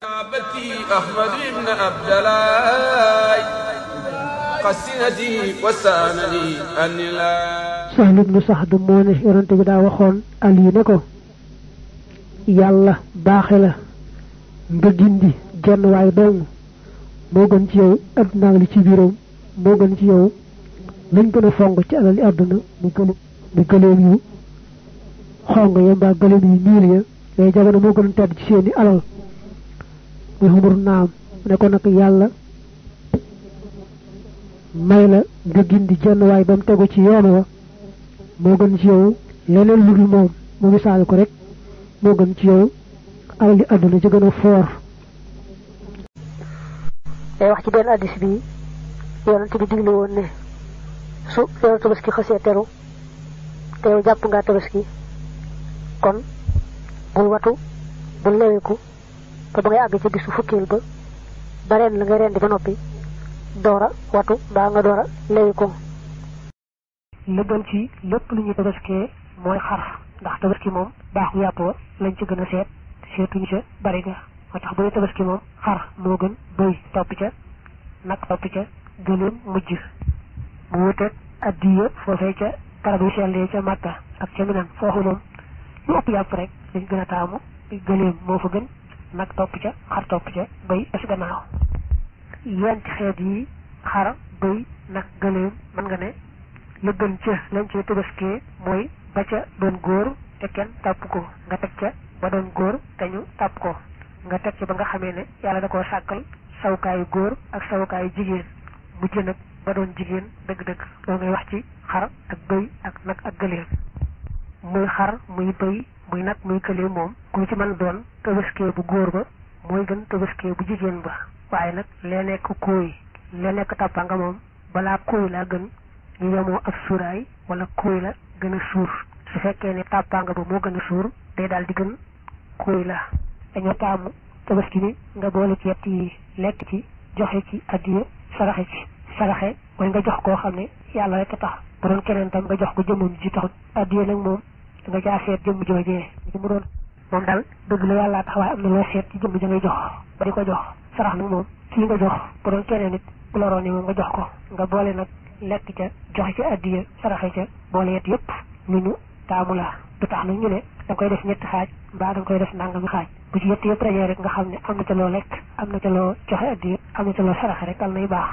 abati ahmad ibn abdallah qasinati wasanani anila Sahl ibn Sa'd moo ne yonente bi daa waxoon Ali ne ko yàlla baaxe la nga gindi jenn waay dong moo gën ci yow adduna li ci biiram moo gën ci yow lañ gën a fonk ci alali adduna mu gëleem yu xong ya mbaa gëleem yu ñuul ya yooyu jamono moo gën a tedd ci seeni alal muy xumur naam ne ko nag yàlla may la nga gindi jenn waay ba mu tegu ci yoon wa moo gën ci yow leneen lu dul moom mu misaal ko rek moo gën ci yow alali adduna ci gën a foor day wax ci benn addis bi yonent bi digle woon ne su yow tabaski xasee teru te yow jàpp ngaa tabaski kon bul watu bul leweku te ba ngay àgg ci bisu fukkeel ba ren la ngay rendi ba noppi doora watu mbaa nga doora leweku la gën ci lépp lu ñu tabaskee mooy xar ndax tabaski moom baaxu yàpp wa lañ ci gën a seetuñu ca bari ga moo tax bu dee tabaski moom xar moo gën bëy topp ca nag topp ca gëléem mujj mu wuteeg addiya foofee ca barab yu sellee ca Makka ak ca Minan foofu moom lu ëpp yàpp rek dañ gën a taamu gëléem moo fa gën nag topp ca xar topp ca bëy ba si gannaaw yenti xeet yi xar bëy nag gëléem mën nga ne la gën ca lañ cee tabaskee mooy ba ca doon góor te kenn tàpp ko nga teg ca ba doon góor te ñu tàpp ko nga teg ca ba nga xamee ne yàlla da koo sàkkal sawukaayu góor ak sawukaayu jigéen mujj nag ba doon jigéen dëgg-dëgg loo ngay wax ci xar ak bëy ak nag ak gëléem muy xar muy bëy muy nag muy gëléem moom ku ci mën doon tabaskee bu góor ba mooy gën tabaskee bu jigéen ba waaye nag lee nekk kóoy lee nekk tàppanga moom balaa kóoy laa gën ñu yemoo ab suuraay wala kóoy la gën a suur su fekkee ne tàppanga ba moo gën a suur day daal di gën kóoy la dañoo taamu tabaski bi nga boole ci yett yi lekk ci joxe ci addiya saraxe ci saraxe mooy nga jox koo xam ne yàlla rek a tax bu doon keneen tam nga jox ko jëmmum ji taxut addiya nag moom da nga jaa seet jëmm joojee mu doon moom daal dëgg la yàllaa tax waaye am na loo seet ci jëmm ja ngay jox ba di ko jox sarax nag moom kii nga jox bu doon keneen nit bu loroon ni moom nga jox ko nga boole nag lekk ca joxe ci addiya saraxe ca boole yett yëpp lu ñu taamu la du tax nag ñu ne da koy def ñetti xaaj mbaa da koy def nangami xaaj bu ci yett yëpp rajee rek nga xam ne am na ca loo lekk am na ca loo joxe addiya am na ca loo saraxe rek al nay baax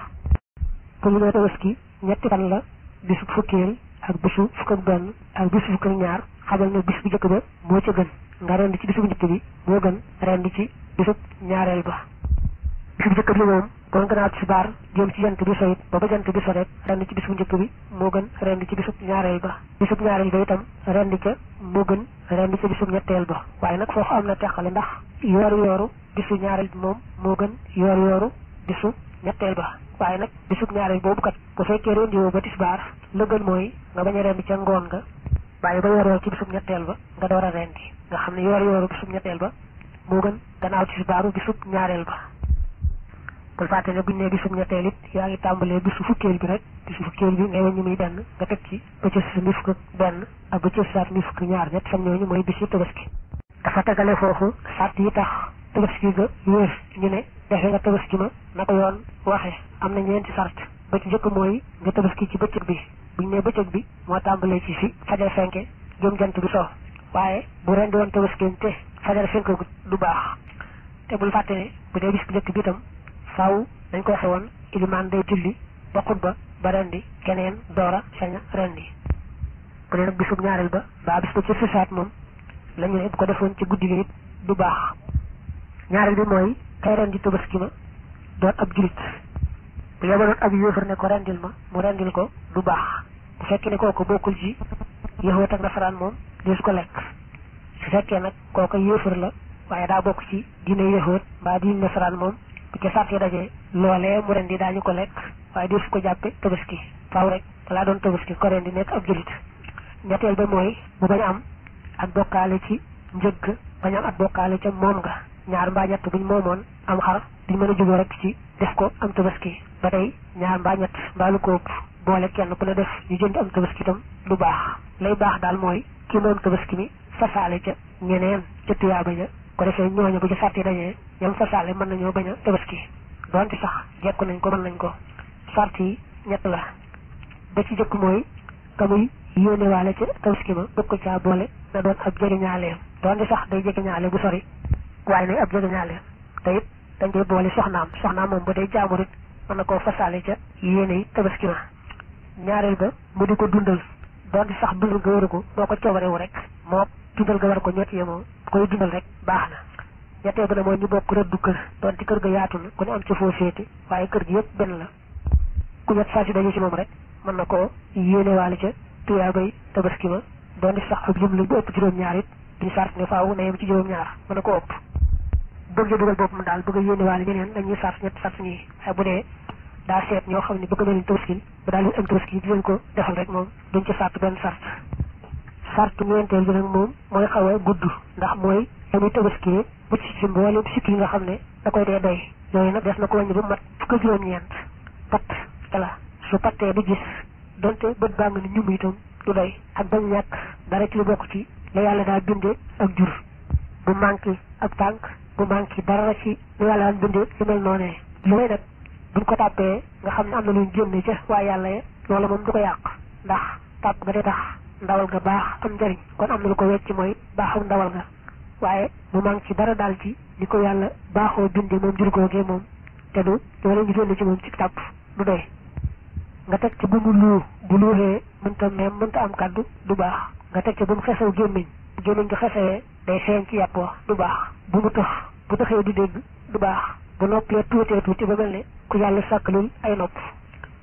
pour ñu ne tabaski ñetti fan la bisu fukkeel ak bisu fukk ak benn ak bisu fukk ak ñaar xamal ne bis bu njëkk ba moo ca gën nga rend ci bisu bu njëkk bi moo gën rend ci bisu ñaareel ba bisu bu njëkk bi moom kon gannaaw tisbaar jëm ci jant bi so it ba jant bi so rek rend ci bisu bu njëkk bi moo gën rend ci bisu ñaareel ba bisu ñaareel ba itam rend ca moo gën rend ca bisu ñetteel ba waaye nag foofu am na teqale ndax yooru bisu ñaareel bi moom moo gën yooru bisu ñetteel ba waaye nag bisu ñaareel boobu kat bu fekkee rendi woo ba tisbaar la gën mooy nga bañ a rendi ca ngoon nga bàyyi ba yoor ci bisu ñetteel ba nga door a rendi nga xam ne yooru bisu ñetteel ba moo gën gannaaw tisbaaru bisu ñaareel ba bul fàtte ne buñ ne bisu ñetteel it yaa ngi tàmbalee bisu fukkeel bi rek bisu fukkeel bi ngay wàññi muy benn nga teg ci bëccëg si mi fukk ak benn ak bëccëg saat mi fukk ñaar ñett fan ñooñu mooy bisu tabaski dafa tegale foofu sàtt yi tax tabaski ga wéer ñu ne defe nga tabaski ma na ko yoon waxe am na ñeenti sart ba ci njëkk mooy nga tabaski ci bëccëg bi buñ ne bëccëg bi moo tàmbalee ci fi fajar fenke jëm jant bi so waaye bu rendi woon tabaski te fajar fenke du baax te bul fàtte ne bu dee bis bu njëkk bi itam faaw dañ ko waxe woon ilimaan day julli ba xutba ba rendi keneen doora saña rendi bu dee nag bisub ñaareel ba baa bis ba ci sisaat moom la ñu ne bu ko defoon ci guddi gi it du baax ñaareel bi mooy kay rendi tabaski ma doon ab julit bu yebaloon ab yéefar ne ko rendil ma mu rendil ko du baax bu fekkee ne kooku bokkul ci yahuud ak nasaraan moom deesu ko lekk su fekkee nag kooku yéefar la waaye daa bokk ci diine yahuud mbaa diine nasaraan moom bu ca sàrt yi dajee loolee mu rendi daañu ko lekk waaye deesu ko jàppe tabaski faaw rek balaa doon tabaski ko rendi nekk ab julit ñetteel ba mooy mu bañ am ak bokkaale ci njëgg bañ am ak bokkaale ca moom nga ñaar mbaa ñett buñ moomoon am xar duñ mën a juboo rek ci def ko am tabaski ba tey ñaar mbaa ñett mbaa lu ko ëpp boole kenn ku ne def ñu jënd am tabaski itam du baax lay baax daal mooy ki moom tabaski mi fasaale ca ñeneen ca tuyaaba ja ko defee ñooñu bu ci sart yi dajee ñoom fasaale mën nañoo bañ a tabaski donte sax jekku nañ ko mën nañ ko sart yi ñett la ba ci jëkk mooy ka muy yéenewaale ca tabaski ma bëgg ko caa boole na doon ab jegeñaaleem donte sax day jegeñaale bu sori waaye nag ab jegeñaaleem te it dañ koy boole soxnaam moom ba day jaamu rek mën na koo fasaale ca yéene yi tabaski ma ñaareel ba mu di ko dundal donte sax dundal ga waru ko moo ko coobarewu rek moo dundal ga war ko ñett yemoo koy dundal rek baax na ñetteel ba ne mooy ñu bokk rëddu kër donte kër ga yaatu na ku ne am ci foo féete waaye kër gi yëpp benn la ku ñett saa si dañu ci moom rek mën na koo yéenewaale ca tuyaabay tabaski ma donte sax ak jumla bu ëpp juróom-ñaar it duñu sart ne faaw na yem ci juróom-ñaar mën na ko ëpp bëgg dugal boppam daal bëgg a yéenewaale ñeneen dañuy sart ñett sart ñii waaye bu dee daa seet ñoo xam ne bëgg na leen tabaski bu daal leen am tabaski di leen ko defal rek moom duñ ci sart benn sart ñeenteel bi nag moom mooy xaw a gudd ndax mooy dañuy tabaski mucc ci mboolem sikk yi nga xam ne da koy dee doy yooyu nag des na ko wàññi ba mat fukk ak juróom-ñeent pat ca la su pattee du gis donte bët baa nga ni ñum itam du doy ak bañ ñàkk dara ci lu bokk ci la yàlla daal bindee ak jur bu manqué ab tànk bu manqué dara ci la yàlla daal bindee lu mel noonee lu may nag buñ ko tàppee nga xam ne am na luñ génne ca waaye yàlla ye loolu moom du ko yàq ndax tàpp nga day tax ndawal ga baax am njëriñ kon am na lu ko wecc mooy baaxam ndawal ga waaye mu manqué ci dara daal ci li ko yàlla baaxoo bindee moom jur googee moom te du loolu ñu génne ci moom ci tàpp du doy nga teg ci bu mu bu luuxee mënta am kaddu du baax nga teg ci bu mu xesew gémmiñ bu gémmiñ gi xesewee day feeñ ci yàpp wax du baax bu mu tëx bu tëxee du dégg du baax bu noppee tuuti ba mel ne ku yàlla sàkkalul ay nopp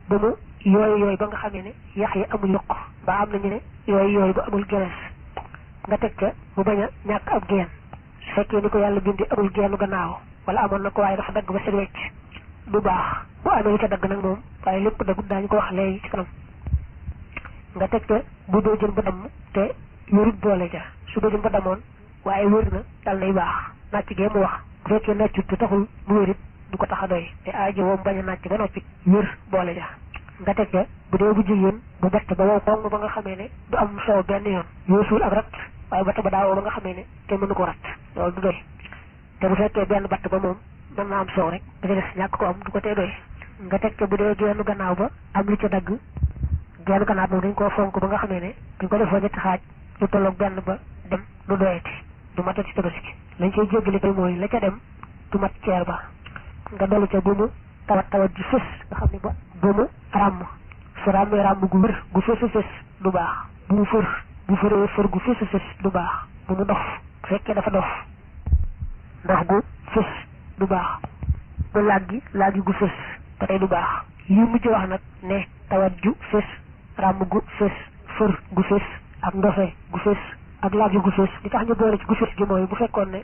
bu mu yooyu ba nga xamee ne yax yi amul yokk ba am nañu ne yooyu ba amul gerees nga teg ca mu bañ a ñàkk ab geen su fekkee ni ko yàlla bindi amul geenu gannaaw wala amoon na ko waaye dafa dagg ba set wecc du baax bu amee lu ca dagg nag moom waaye lépp daggut daañu ko wax léegi ci kanam nga teg ca bu doo jën ba damm te wérut boole ja su doo jën ba damoon waaye wér na dal nay baax nàcc gee mu wax bu fekkee nàccut te taxul mu wérit du ko tax a doy te aajo woom bañ a nàcc ba noppi wér boole ja nga teg ca bu dee bu jigéen bu batt ba wow xonq ba nga xamee ne du am soow benn yoon yoosuul ak rat waaye batt ba daawoo ba nga xamee ne te mënu ko rat loolu du doy te bu fekkee benn batt ba moom mën naa am soow rek da ca des ñàkk ko am du ko tee doy nga teg ca bu dee geenu gannaaw ba am lu ca dagg geenu gannaaw moom dañ koo fonk ba nga xamee ne duñ ko defoo ñetti xaaj lu tolloog benn ba dem du doyati du matati tabaski lañ koy jéggale koy mooy la ca dem du mat ceer ba nga dolli ca bu mu tawat ji fës nga xam ne ba bu mu ràmm su ràmmee ràmm gu wér gu fës du baax bu mu bu fër gu fës du baax bu mu dof bu fekkee dafa dof ndox gu fës du baax bu laggi gu fës ba tey du baax yi mujj wax nag ne tawat ju fës ràmm gu fës fër gu fës ak ndofe gu fës ak laggi gu fës li tax ñu boole ci gu fës gi mooy bu fekkoon ne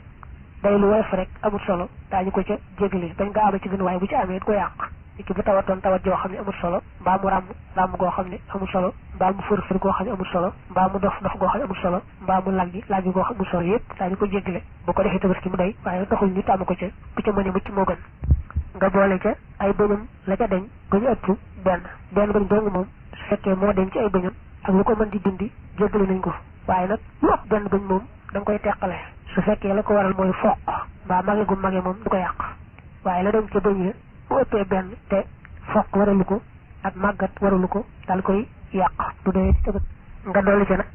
day lu woyof rek amul solo daañu ko ca jéggale bañ nga amee ci gën waaye bu ci amee it ko yàq nit ki bu tawatoon tawat joo xam ne amul solo mbaa mu ràmm goo xam ne amul solo mbaa mu fër goo xam ne amul solo mbaa mu dof goo xam ne amul solo mbaa mu laggi goo xam ne amul solo yëpp daañu ko jéggale bu ko defee tabaski mu doy waaye taxul ñu tàmm ko ca bu ca mënee mucc moo gën nga boole ca ay bëñam la ca deñ ba ñu ëpp benn bëñ dong moom su fekkee moo deñ ci ay bëñam ak lu ko mën di dindi jéggale nañ ko waaye nag lu ëpp benn bëñ moom da nga koy teqale su fekkee la ko waral mooy foq mbaa mage gu mage moom du ko yàq waaye la dem ca bëñ ya bu ëppee benn te foq waralu ko ak màggat waralu ko dal koy yàq du dee tëbët nga dolli ca nag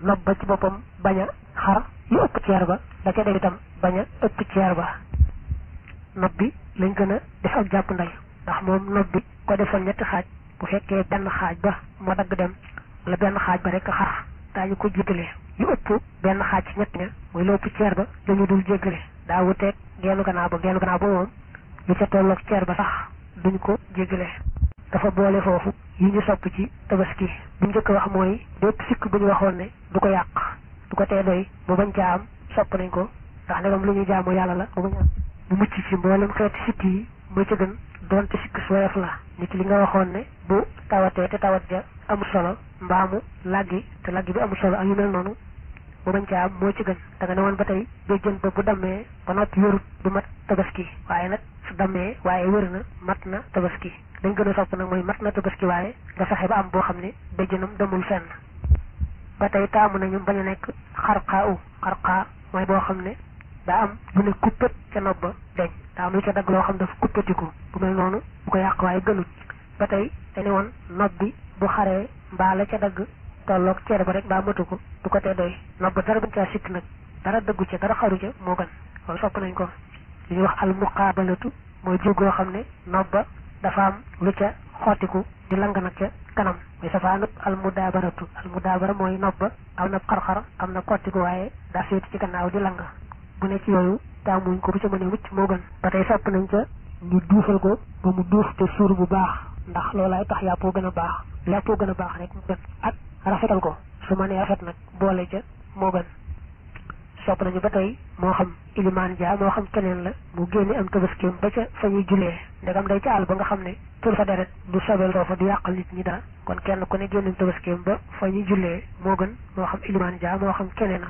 nopp ba ci boppam bañ a xar lu ëpp ceer ba da ca dem itam bañ a ëpp ceer ba nopp bi lañ gën a def ak jàpp nday ndax moom nopp bi ko defoon ñetti xaaj bu fekkee benn xaaj ba moo dagg dem wala benn xaaj ba rek a xar daañu ko jiitale lu ëpp benn xaaj ci ñett ña muy lu ëpp ceer ba dañu dul jéggale daa wuteeg geenu gannaaw ba moom lu ca tolloog ceer ba sax duñ ko jéggale dafa boole foofu yi ñu sopp ci tabaski bu njëkk wax mooy bépp sikk bu ñu waxoon ne du ko yàq du ko tee doy bu bañ caa am sopp nañ ko ndax ndegam lu ñuy jaamu yàlla la bu bañ am bu mucc ci mboolem xeeti sikk yi moo ca gën doonte sikk su woyof la nit li nga waxoon ne bu tawatee te tawat ja amul solo mbaamu laggi te laggi bi amul solo ak yu mel noonu bu bañ caa am moo ci gën da nga ne woon ba tey béjjën ba bu dammee ba noppi wérut du mat tabaski waaye nag su dammee waaye wér na mat na tabaski dañ gën a sopp nag mooy mat na tabaski waaye nga fexe ba am boo xam ne béjjënam demul fenn ba tey taamu nañu bañ a nekk xarqaa mooy boo xam ne daa am lu ne kuppet ca nopp ba deñ daa am lu ca dagg loo xam dafa kuppetiku bu mel noonu bu ko yàq waaye gënut ba tey dañu woon nopp bi bu xaree mbaa la ca dagg tolloog ceer ba rek mbaa matu ko du ko tee doy nopp ba dara bañ caa sikk nag dara dëggu ca dara xaru ca moo gën loolu sopp nañ ko li ñuy wax al muqaabalatu mooy jógoo xam ne nopp ba dafa am lu ca xootiku di lang nag ca kanam muy safaanut al mudaabara mooy nopp ba am na xar-xar am na xottiku waaye daa féeti ci gannaaw di lang bu ne ci yooyu taamuñ ko bu ca mënee mucc moo gën ba tey sopp nañ ca ñu duufal ko ba mu duuf te suur bu baax ndax loolaay tax yàppoo gën a baax yàppoo gën a baax rek mu gën ak rafetal ko su ma nee rafet nag boole ca moo gën sopp nañu ba tey moo xam ilimaan ja moo xam keneen la mu génne am tabaskeem ba ca fa ñuy julee ndegam day ca àll ba nga xam ne tur fa deret du sobel doo fa du yàqal nit ñi dara kon kenn ku ne génne tabaskeem ba fa ñuy julee moo gën moo xam ilimaan ja moo xam keneen a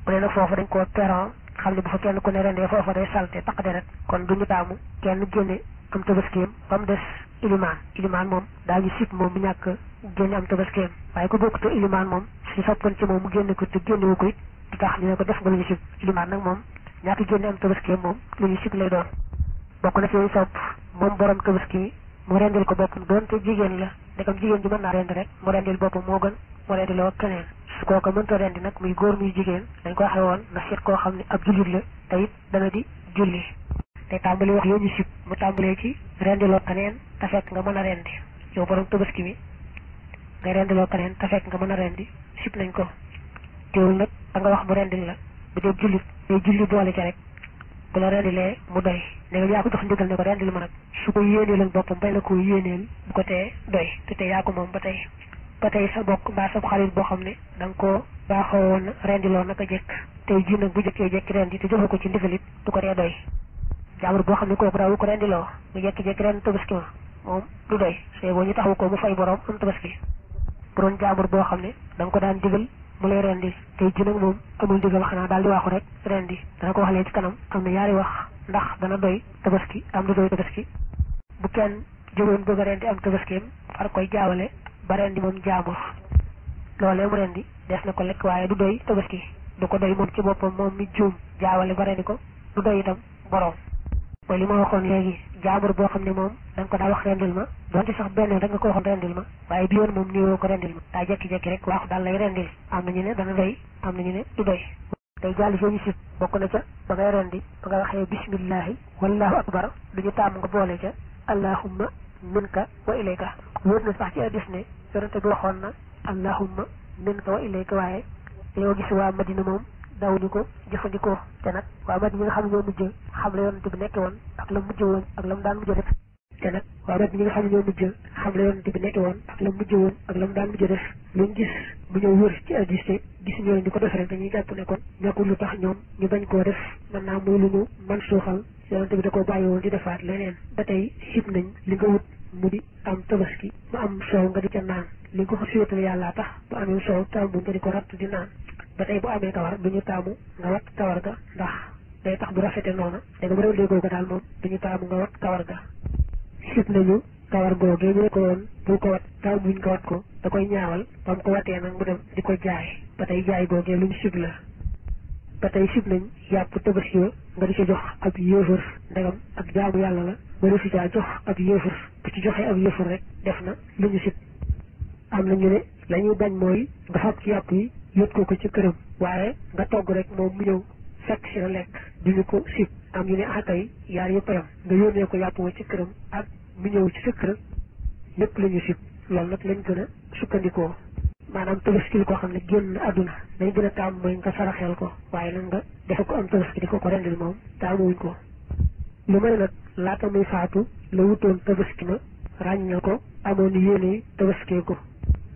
bu dee nag foofu dañ koo peron xam ne bu fa kenn ku ne rendee foofa day salte taq deret kon duñu taamu kenn génne am tabaskeem ba mu des ilimaan moom daañu sit moom mu ñàkk génne am tabaskeem waaye ku bokkute ilimaan moom si soppan ci moom mu génne ko te génnewu ko it di tax ñu ne ko def nga lu ñu sib ilimaan nag moom ñàkk génne am tabaskeem moom lu ñu sib lay doon bokk na ci yooyu sopp moom borom tabaski mu rendil ko boppam doonte jigéen la ndekam jigéen ji mën naa rendi rek mu rendil boppam moo gën mu rendiloo keneen su kooka mënta rendi nag muy góor muy jigéen dañ ko waxee woon na seet koo xam ne ab jullit la te it dana di julli te tàmbali wax yooyu ñu sib mu tàmbalee ci rendiloo keneen te fekk nga mën a rendi yow borom tabaski bi ngay rendiloo keneen te fekk nga mën a rendi sib nañ ko teewul nag da nga wax mu rendil la bu dee jullit day julli boole ca rek bu la rendilee mu doy ne nga yaa ko jox ndigal ne ko rendil ma nag su ko yéeneel ak boppam bay la ko yéeneel bu ko tee doy te tey yaa ko moom ba tey sa bokk mbaa sa xarit boo xam ne da nga koo baaxoo woon rendiloo naka jekk tey ji nag bu jëkkee jekki rendi te joxe ko ci ndigalit du ko tee doy jaamur boo xam ne kooku daawu ko rendiloo mu jekki-jekki ren tabaski ma moom du doy see boo ñu taxawu ko mu fay borom am tabaski bu doon jaamur boo xam ne da nga ko daan digal mu lay rendi tey ji nag moom amul digal xanaa daal di waxu rek rendi dana ko waxlee ci kanam am na yaari wax ndax dana doy tabaski am du doy tabaski bu kenn jógoon bëgg a rendi am tabaskeem far koy jaawale ba rendi moom jaamur loolee mu rendi des na ko lekk waaye du doy tabaski du ko doy moom ci boppam moom mi juum jaawale ba rendi ko du doy itam borom mooy li ma waxoon léegi jaamur boo xam ne moom da nga ko daa wax rendil ma donte sax benn rek nga ko waxoon rendil ma waaye bi yoon moom niwoo ko rendil ma daa jekki-jekki rek waaxu daal lay rendil am na ñu ne dana doy am na ñu ne du doy day jàll soo ñu sib bokk na ca ba ngay rendi ba nga waxee bismillahi wallahu akbar duñu taamu nga boole ca allahumma minka wa ilayka wóor na sax ci addis ne yonente bi waxoon na allahumma minka wa ilayka waaye dañoo gis waa Madina moom dawuñu ko jëfandikoo te nag waa Madina ñi nga xam ne ñoo mujj xam la yonente bi nekke woon ak la mujj woon ak la mu daan mujj def te nag waa Madina ñi nga xam ne ñoo mujj xam la yonente bi nekke woon ak la mujj woon ak la mu daan mujj def luñ gis bu ñëw wër ci addis te gis ñoo di ko def rek dañuy jàpp ne kon nekkul lu tax ñoom ñu bañ koo def mën naa muy lu ñu man suuxal yonente bi da koo bàyyi woon di defaat leneen ba tey sib nañ li nga wut mu di am tabaski mu am soow nga di ca naan li nga ko féetal yàllaa tax bu amee soow taamu nga di ko ratt di naan ba tey bu amee kawar duñu taamu nga wat kawar ga ndax day tax bu rafete noona danga bu rew léegoo ko daal moom duñu taamu nga wat kawar ga sib nañu kawar googee ñu ne ko woon bul ko wat taamuñ nga wat ko da koy ñaawal ba mu ko watee nag mu dem di ko jaay ba tey jaay googee luñ sib la ba tey sib nañ yàpp tabaski wa nga di ca jox ab yéefar ndegam ak jaamu yàlla la nga defi caa jox ab yéefar bu ci joxee ab yéefar rek def na lu ñu sib am na ñu ne la ñuy bañ mooy nga fab ci yàpp yi yót ko ci këram waaye nga togg rek moom mu ñëw fekk si la lekk duñu ko sib am ñu ne akay yaar yëpp yam nga yónnee ko yàpp wa ci këram ak mu ñëw ci sa kër lépp la ñu sib loolu nag lañ gën a sukkandikoo maanaam tabaski koo xam ne génn àdduna dañ gën a taamu mooy nga saraxeel ko waaye nag nga defe ko am tabaski di ko rendil moom taamuwuñ ko lu may nag laata muy faatu la wutoon tabaski ma ràññal ko amoon yéene tabaskee ko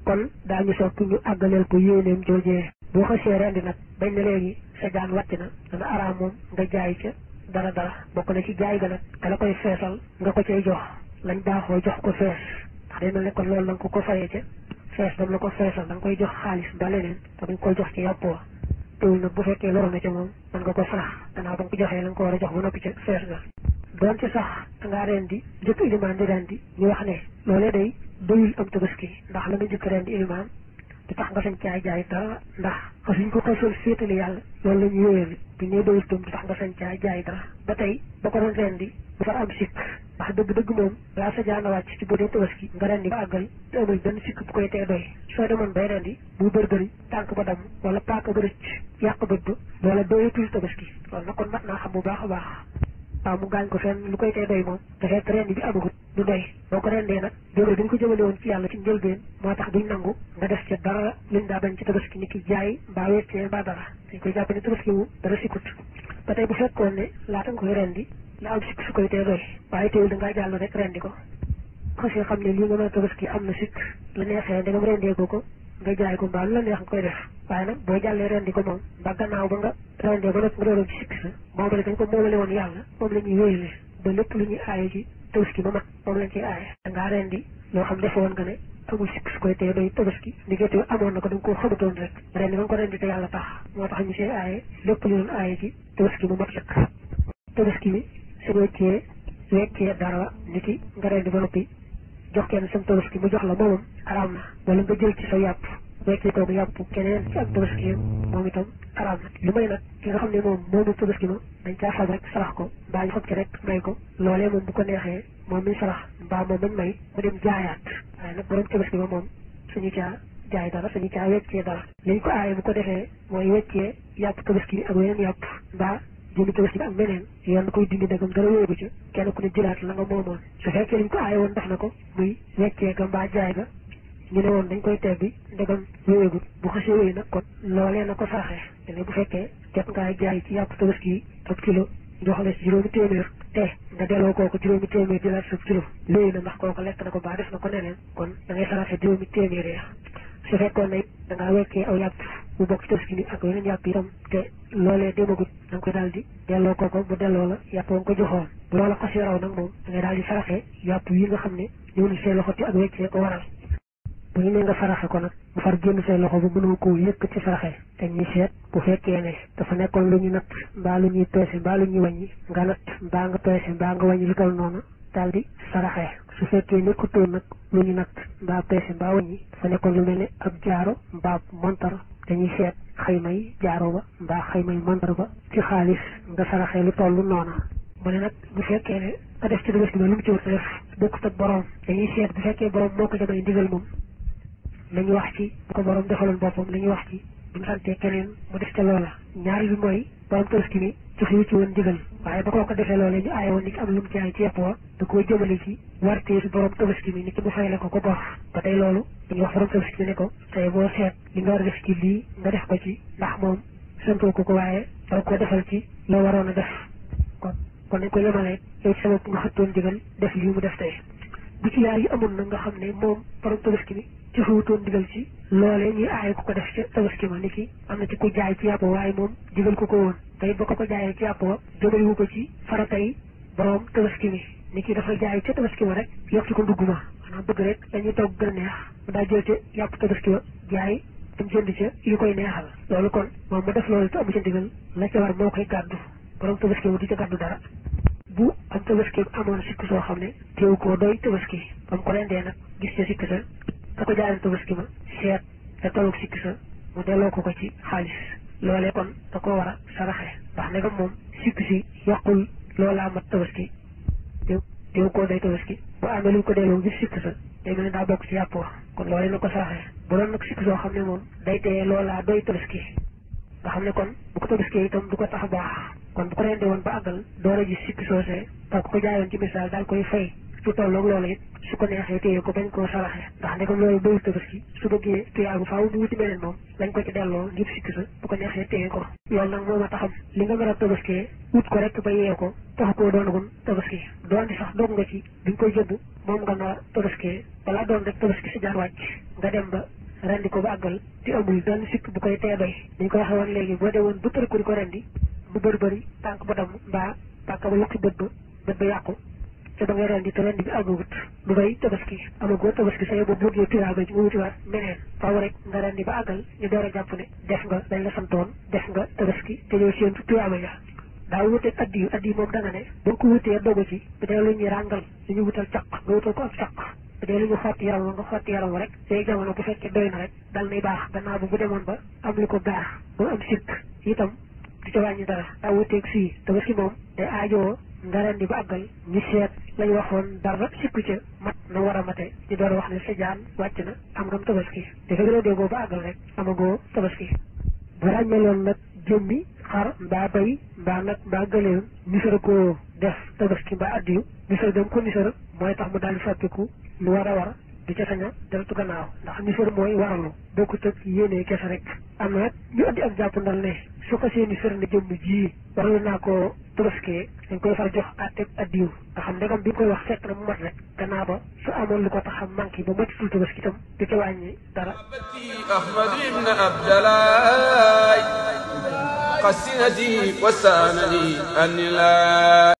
kon daañu sopp ñu àggaleel ko yéeneem joojee boo xasee rendi nag bañ ne léegi sa jaan wàcc na dana araam moom nga jaay ca dara bokk na ci jaay ga nag ka la koy feesal nga ko cay jox lañ baaxoo jox ko fees ndax day mel ne kon loolu la nga ko fayee ca fees dam la ko feesal da nga koy jox xaalis ba leneen te dañ koy jox ci yàpp wa teewul nag bu fekkee loro na ca moom mën nga ko sarax gannaaw ba nga ko joxee la nga ko war a jox ba noppi ca fees ga doon ci sax dangaa rendi njëkk ilimaan di rendi ñu wax ne loolee day doyul am tabaski ndax la nga njëkk rendi ilimaan du tax nga sañ caa jaay dara ndax xasuñ ko xasoon féetali yàlla loolu la ñu wéyal bu ñëw doyul tam du tax nga sañ caa jaay dara ba tey ba ko doon rendi bu fa am sikk ndax dëgg-dëgg moom laa sa jaana wàcc ci bu dee tabaski nga rendi ba àggal te amul benn sikk bu koy tee doy soo demoon bay rendi bu bërgëri tànk ba damm wala paaka ba rëcc yàq bët ba wala doyatul tabaski loolu nag kon mat naa xam bu baax a baax waaw mu gaañ ko fenn lu koy tee doy moom te fekk rendi bi amagut du doy boo ko rendee nag jëmale dañ ko jëmale woon ci yàlla ci njëlbeen moo tax duñ nangu nga def ca dara luñ daa bañ ci tabaski ni ki jaay mbaa weccee mbaa dara dañ koy jàpp ne tabaski wu dara sikkut ba tey bu fekkoon ne laata nga koy rendi la am sikk su koy tee doy waaye teewul da ngaa jàll rek rendi ko xasee xam ne lii nga mën a tabaski am na sikk la neexee ndegam rendee ko nga jaay ko mbaa lu la neex nga koy def waaye nag boo jàllee rendi ko moom mbaa gannaaw ba nga rendee ba nag nga dooroon ci sikk sa moomale dañ ko moomale woon yàlla moom la ñuy wéyale ba lépp lu ñuy aaye ci tabaski ba mat moom lañ ciy aaye da ngaa rendi loo xam defoon nga ne amul sikk su koy tee doy tabaski ndiggante amoon na ko da nga koo xamutoon rek rendi ba nga ko rendi te yàlla tax moo tax ñu see aaye lépp lu doon aaye ci tabaski mu mat sëkk tabaski bi su weccee dara niki nga rendi ba noppi jox kenn sam tabaski mu jox la moomam araam na wala nga jël ci sa yàpp weccee toog yàpp keneen ci ak tabaski moom itam araam na lu may nag ki nga xam ne moom moomu tabaski ma dañ caa fab rek sarax ko mbaa ñu fab ci rek may ko loolee moom bu ko neexee moom mi sarax mbaa moom mañ may mu dem jaayaat waaye nag borom tabaski ma moom suñu caa jaay dara suñu caa weccee dara liñ ko aaye bu ko defee mooy weccee yàpp tabaski bi ak weneen yàpp mbaa jëmi tabaski bi ak meneen yoon koy dindi ndegam dara wéegu ca kenn ku ne jëlaat la nga moomoon su fekkee liñ ko aaye woon def na ko muy weccee ga mbaa jaay ga ñu ne woon dañ koy tebbi ndegam wéegu bu xasee wéy nag kon loolee na ko saraxee te ne bu fekkee jot ngaa jaay ci yàpp tabaski yi ab kilo jox la ci juróomi téeméer te nga delloo kooku juróomi téeméer jëlaat sa kilo wéy na ndax kooku lekk na ko baa def na ko neneen kon da ngay saraxe juróomi téeméer ya su fekkoon ne da ngaa weccee aw yàpp bu bokk ci tabaski bi ak yeneen yàpp itam te loolee demagut da nga koy daal di delloo kooko mu delloo la yàpp nga ko joxoon bu loola xasee raw nag moom da ngay daal di saraxe yàpp yi nga xam ne ñëw na say loxo te ak weccee ko waral bu ñu ne nga saraxe ko nag bu far génn say loxo ba mënoo koo yëkk ci saraxe te ñuy seet bu fekkee ne dafa nekkoon lu ñu natt mbaa lu ñuy peese mbaa lu ñuy wàññi nga natt mbaa nga peese mbaa nga wàññi lu toll noonu daal di saraxe su fekkee nekkutoon nag lu ñu natt mbaa peese mbaa wàññi dafa nekkoon lu mel ne ab jaaro mbaa montar dañuy seet xaymay jaaro ba mbaa xaymay montar ba ci xaalis nga saraxe lu toll noona mu ne nag bu fekkee ne nga def ci tabaski ba lu mu ci wut def bokkut ak borom dañuy seet bu fekkee borom moo ko jamay ndigal moom lañu wax ci bu ko borom defaloon boppam lañu wax ci bu ñu santee keneen mu def ca loola ñaari bi mooy borom tabaski bi joxe ci woon ndigal waaye ba koo ko defee loolee ñu aaye woon ni ki am lu mu jaay ci yàpp wa da koo jëmale ci wartee si borom tabaski bi ni ki mu fayle ko bor ba tey loolu dañuy wax borom tabaski bi ne ko tey boo seet li nga war a def ci lii nga def ko ci ndax moom santoo ko waaye da ko defal ci loo waroon a def kon dañ ko yemale yow ci sa bopp nga xëttoon ndigal def lii mu def tey bu ci yaar yi amoon na nga xam ne moom borom tabaski bi joxewutoon digal ci loolee ñuy aaye ku ko def ca tabaski ma ni ki am na ci ku jaay ci yàpp waaye moom digal ko woon tey ba ko jaayee ci yàpp wa jëmaliwu ko ci faratay borom tabaski mi ni ki dafa jaay ca tabaski ma rek yokk ci ko ndugg ma maanaam bëgg rek dañuy togg gën a neex mu daa jël ca yàpp tabaski wa jaay dem jënd ca yu koy neexal loolu kon moom ma def loolu te amu ca ndigal la ca war moo koy gàddu borom tabaski ma du ca gàddu dara bu am tabaski amoon sikk soo xam ne teew koo doy tabaski ba mu ko rendee nag gis ca sikk sa da ko jaayoon tabaski ma seet da tolloog sikk sa mu delloo ko ci xaalis loolee kon da koo war a saraxe ndax ne moom sikk si yàqul loolaa mat tabaski teew koo doy tabaski bu amee lu ko delloo gis sikk sa day mel ne daa bokk ci yàpp wax kon loolee na ko saraxe bu doon nag sikk soo xam ne moom day teye loolaa doy tabaski nga xam ne kon bu ko tabaski itam du ko tax baax kon bu ko rendee woon ba àggal door a gis sikk soosee ba ko jaayoon ci misaal daal koy fay su tolloog loolu it su ko neexee téye ko bañ koo saraxe ndax ne ko loolu doyul tabaski su bëggee tuyaagu faaw mu wuti beneen moom lañ ko ci delloo ngir sikk sa bu ko neexee téye ko loolu nag moo ma taxam li nga mën a tabaskee wut ko rek ba yee ko tax koo doonagum tabaski doon di sax doog nga ci biñ koy jënd moom nga nar a tabaskee balaa doon rek tabaski si jaar wàcc nga dem ba rendi ko ba àggal te amul benn sikk bu koy tee doy dañ ko waxee woon léegi boo demoon ba tër ko di ko rendi bu bëri tànk ba damm mbaa tànk ba yokki bët ba yàqu te ba ngay rendi te rendi bi àggagut lu doy tabaski amagoo tabaski sa yóbbu bëggee tuyaaba ji nga wutiwaat meneen faaw rek nga rendi ba àggal ñu door a jàpp ne def nga dañ la santoon def nga tabaski te ñoo séentu tuyaaba ja daa wuteeg addi moom da nga ne boo ko wutee dogu ci bu dee lu ñuy ràngal lu ñu wutal caq nga wutal ko ak caq bu dee lu ñu xotti yaram nga xotti yaram rek day jamono bu fekkee doy na rek dal nay baax gannaaw bu demoon ba am lu ko gaar ba am sikk itam du ca wàññi dara daa wuteeg fii tabaski moom day aajoo nga rendi ba àggal ñu seet lañ waxoon dara sikku ca mat na war a mate ñu door wax ne sa jaan wàcc na am ngam tabaski te fekk rendee boo ba àggal rek amagoo tabaski bu ràññeeloon nag jëmmi xar mbaa bay mbaa nag mbaa gëleem nisara koo def tabaski mbaa addiyu nisara dem ko nisara mooy tax mu daal di soppiku lu war a war di ca saña deltu gannaaw ndax nisara mooy waralu bokkut ak yéenee kese rek am na nag ñu andi ak jàpp ndal ne su ko see nisara ne jëmm ji warlu naa ko tabaskee dañ koy far jox àtteeg addiyu nga xam ndegam bi koy wax fekk na mu mat rek gannaaw ba su amoon lu ko tax a manqué ba matitul tabaski itam du ca wàññi dara أحمد بن عبد الله قسنتي وسانني أني لا